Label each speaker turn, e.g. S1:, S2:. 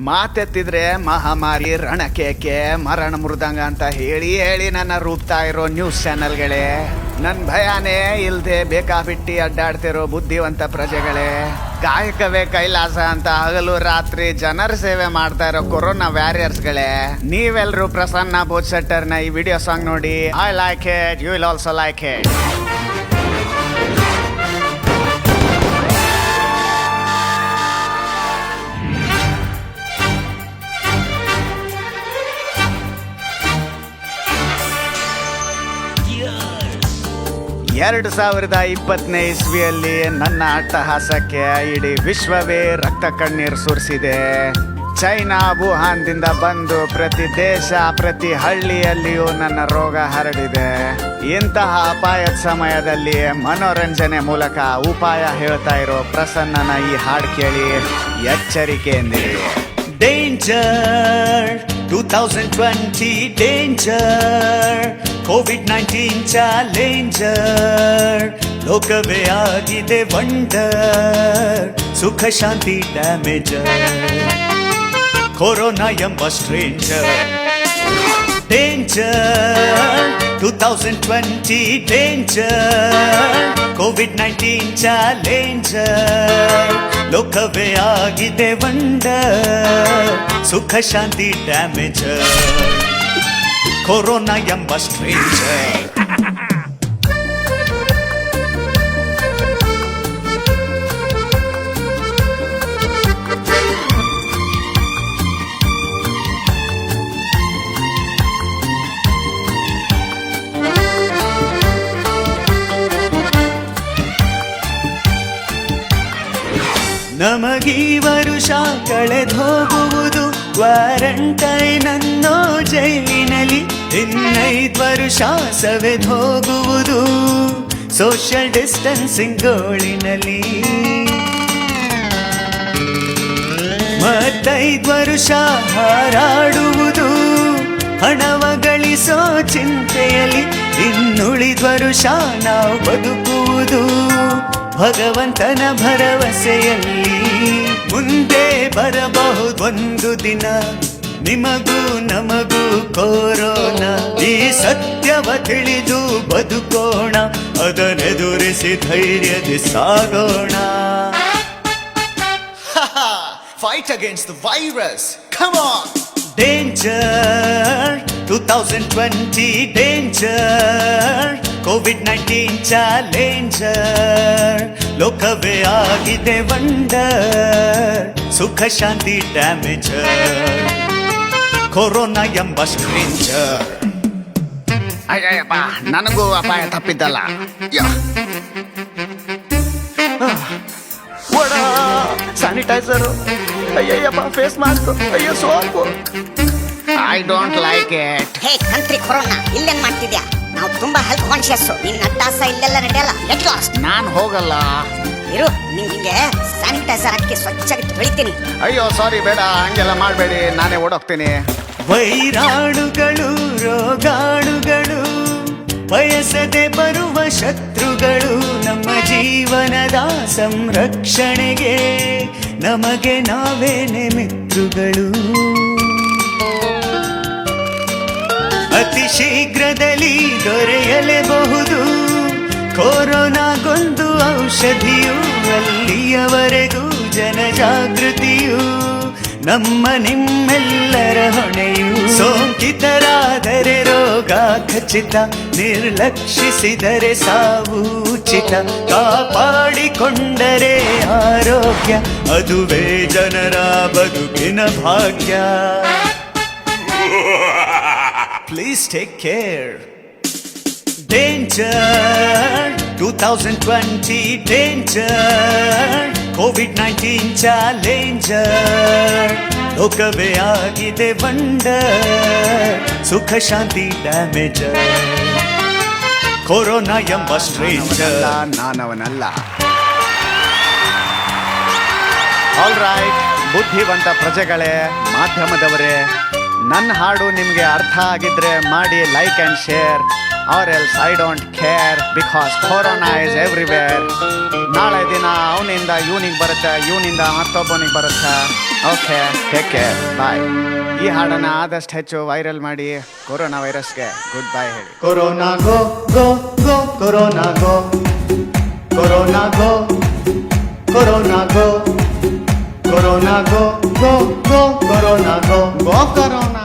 S1: ಮಾತೆತ್ತಿದ್ರೆ ಮಹಾಮಾರಿ ರಣಕೇಕೆ ಮರಣ ಮೃದಂಗ ಅಂತ ಹೇಳಿ ಹೇಳಿ ನನ್ನ ರೂಪ್ತಾ ಇರೋ ನ್ಯೂಸ್ ಚಾನೆಲ್ಗಳೇ, ನನ್ ಭಯಾನೇ ಇಲ್ದೆ ಬೇಕಾಬಿಟ್ಟಿ ಅಡ್ಡಾಡ್ತಿರೋ ಬುದ್ಧಿವಂತ ಪ್ರಜೆಗಳೇ, ಕಾಯಕವೇ ಕೈಲಾಸ ಅಂತ ಹಗಲು ರಾತ್ರಿ ಜನರ ಸೇವೆ ಮಾಡ್ತಾ ಇರೋ ಕೊರೋನಾ ವ್ಯಾರಿಯರ್ಸ್ಗಳೇ, ನೀವೆಲ್ರೂ ಪ್ರಸನ್ನ ಬೋತ್ಸೆಟ್ಟರ್ ನ ಈ ವಿಡಿಯೋ ಸಾಂಗ್ ನೋಡಿ. I like it, you will also like it. ಎರಡು 2020ನೇ ಇಸ್ವಿಯಲ್ಲಿ ನನ್ನ ಅಟ್ಟಹಾಸಕ್ಕೆ ಇಡೀ ವಿಶ್ವವೇ ರಕ್ತ ಕಣ್ಣೀರು ಸುರಿಸಿದೆ. ಚೈನಾ ವುಹಾನ್ದಿಂದ ಬಂದು ಪ್ರತಿ ದೇಶ ಪ್ರತಿ ಹಳ್ಳಿಯಲ್ಲಿಯೂ ನನ್ನ ರೋಗ ಹರಡಿದೆ. ಇಂತಹ ಅಪಾಯದ ಸಮಯದಲ್ಲಿ ಮನೋರಂಜನೆ ಮೂಲಕ ಉಪಾಯ ಹೇಳ್ತಾ ಇರೋ ಪ್ರಸನ್ನನ ಈ ಹಾಡು ಕೇಳಿ ಎಚ್ಚರಿಕೆಯಿಂದಿರಿ. ಡೇಂಜರ್ 2020 ಡೇಂಜರ್, COVID-19 ಚಾಲೆಂಜರ್, ಲೋಕವೇ ಆಗಿದೆ ವಂಡರ್, ಸುಖ ಶಾಂತಿ ಡ್ಯಾಮೇಜರ್, ಕೊರೋನಾ ಎಂಬ stranger. Danger 2020 danger, COVID-19 challenger, ಲೋಕವೇ ಆಗಿದೆ ವಂಡರ್, ಸುಖ ಶಾಂತಿ ಡ್ಯಾಮೇಜರ್, ಕೊರೋನಾ ಎಂಬ ಸ್ಟ್ರೇಂಜರ್. ನಮಗೀ ವರುಷ ಕಳೆದೋಗುವುದು ಕ್ವಾರಂಟೈನ್ ಅನ್ನೋ ಜೈಲಿನಲ್ಲಿ, 5 ವರ್ಷ ಸವೆದೋಗುವುದು ಸೋಷಿಯಲ್ ಡಿಸ್ಟೆನ್ಸಿಂಗ್ ಗೋಳಿನಲ್ಲಿ. 5 ವರ್ಷ ಹಾರಾಡುವುದು ಹಣವ ಗಳಿಸೋ ಚಿಂತೆಯಲ್ಲಿ, ಇನ್ನುಳಿದ ವರ್ಷ ನಾವು ಬದುಕುವುದು ಭಗವಂತನ ಭರವಸೆಯಲ್ಲಿ. ಮುಂದೆ ಬರಬಹುದೊಂದು ದಿನ ನಿಮಗೂ ನಮಗೂ ಕೊರೋನಾ, ಈ ಸತ್ಯವ ತಿಳಿದು ಬದುಕೋಣ, ಅದನ್ನೆದುರಿಸಿ ಧೈರ್ಯದಿ ಸಾಗೋಣ. Fight against the virus, come on. Danger 2020 danger, COVID-19 challenger, ಲೋಕವೇ ಆಗಿದೆ ವಂಡರ್, ಸುಖ ಶಾಂತಿ ಡ್ಯಾಮೇಜರ್, ಕೊರೋನಾ ಎಂಬ ಸ್ಟ್ರೇಂಜರ್. ಅಯ್ಯಪ್ಪ, ನನಗೂ ಅಪಾಯ ತಪ್ಪಿದ್ದಲ್ಲ. ಸ್ಯಾನಿಟೈಸರು, ಅಯ್ಯಪ್ಪ ಫೇಸ್ ಮಾಸ್ಕ್, ಅಯ್ಯೋ soap. I don't like it.
S2: Hey ಕಂತ್ರಿ ಕೊರೋನಾ, ಇಲ್ಲೇನ್ ಮಾಡ್ತಿದ್ಯಾ? ನಾವು ತುಂಬಾ ಹೆಲ್ತ್ ಕಾನ್ಶಿಯಸ್, ನಿನ್ನ ಅಟ್ಟಾಸ ಇಲ್ಲೆಲ್ಲ ನಡೆಯಲ್ಲ. Get lost.
S1: ನಾನ್ ಹೋಗಲ್ಲ.
S2: ಇರು, ನಿಂಗೆ ಸ್ಯಾನಿಟೈಸರ್ ಹಾಕಿ ಸ್ವಚ್ಛಾಗಿ ತೊಳಿತೀನಿ.
S1: ಅಯ್ಯೋ ಸಾರಿ, ಬೇಡ, ಹಂಗೆಲ್ಲ ಮಾಡಬೇಡಿ, ನಾನೇ ಓಡೋಗ್ತೀನಿ. ವೈರಾಣುಗಳು ರೋಗಾಣುಗಳು, ಬಯಸದೆ ಬರುವ ಶತ್ರುಗಳು, ನಮ್ಮ ಜೀವನದ ಸಂರಕ್ಷಣೆಗೆ ನಮಗೆ ನಾವೇನೆ ಮಿತ್ರಗಳು. ಅತಿ ಶೀಘ್ರದಲ್ಲಿ ದೊರೆಯಲೇಬಹುದು ಕೊರೋನಾಗೊಂದು ಔಷಧಿಯು, ಅಲ್ಲಿಯವರೆಗೂ ಜನಜಾಗೃತಿಯು ನಮ್ಮ ನಿಮ್ಮೆಲ್ಲರ ಹೊಣೆಯು. ಸೋಂಕಿತರಾದರೆ ರೋಗ ಖಚಿತ, ನಿರ್ಲಕ್ಷಿಸಿದರೆ ಸಾವು ಉಚಿತ, ಕಾಪಾಡಿಕೊಂಡರೆ ಆರೋಗ್ಯ, ಅದುವೇ ಜನರ ಬದುಕಿನ ಭಾಗ್ಯ. Please take care. Danger 2020 danger, COVID-19 challenger, ಲೋಕವೇ ಆಗಿದೆ ವಂಡರ್, ಸುಖ ಶಾಂತಿ ಡ್ಯಾಮೇಜರ್, ಕೊರೋನಾ ಎಂಬ ಸ್ಟ್ರೇಂಜರ್. ನಾನವನಲ್ಲ. ಆಲ್ ರೈಟ್, ಬುದ್ಧಿವಂತ ಪ್ರಜೆಗಳೇ, ಮಾಧ್ಯಮದವರೇ, ನನ್ನ ಹಾಡು ನಿಮಗೆ ಅರ್ಥ ಆಗಿದ್ರೆ ಮಾಡಿ like and share. Or else I don't care because corona is everywhere. ನಾಳೆ ದಿನ ಅವನಿಂದ ಇವನಿಗೆ ಬರುತ್ತೆ, ಇವನಿಂದ ಮತ್ತೊಬ್ಬನಿಗೆ ಬರುತ್ತೆ. Okay, take care, bye. ಈ ಹಾಡನ್ನ ಆದಷ್ಟು ಹೆಚ್ಚು ವೈರಲ್ ಮಾಡಿ ಕೊರೋನಾ ವೈರಸ್ಗೆ ಗುಡ್ ಬೈ ಹೇಳಿ.
S3: Corona go go go corona go corona go corona go corona go go go corona go go corona.